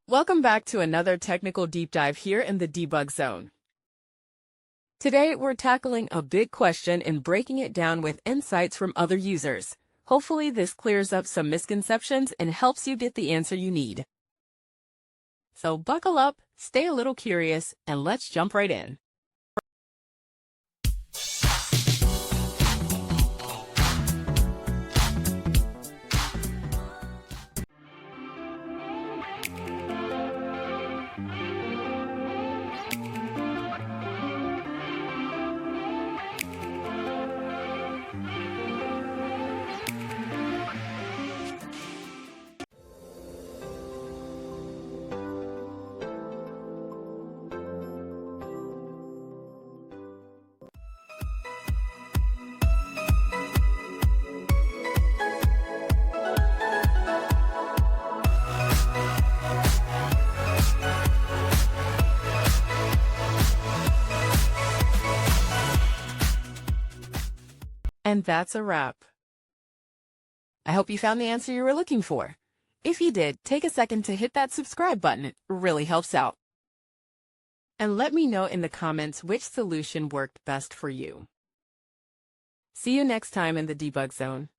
Welcome back to another technical deep dive here in the Debug Zone. Today, we're tackling a big question and breaking it down with insights from other users. Hopefully, this clears up some misconceptions and helps you get the answer you need. So buckle up, stay a little curious, and let's jump right in. And that's a wrap. I hope you found the answer you were looking for. If you did, take a second to hit that subscribe button. It really helps out. And let me know in the comments which solution worked best for you. See you next time in the Debug Zone.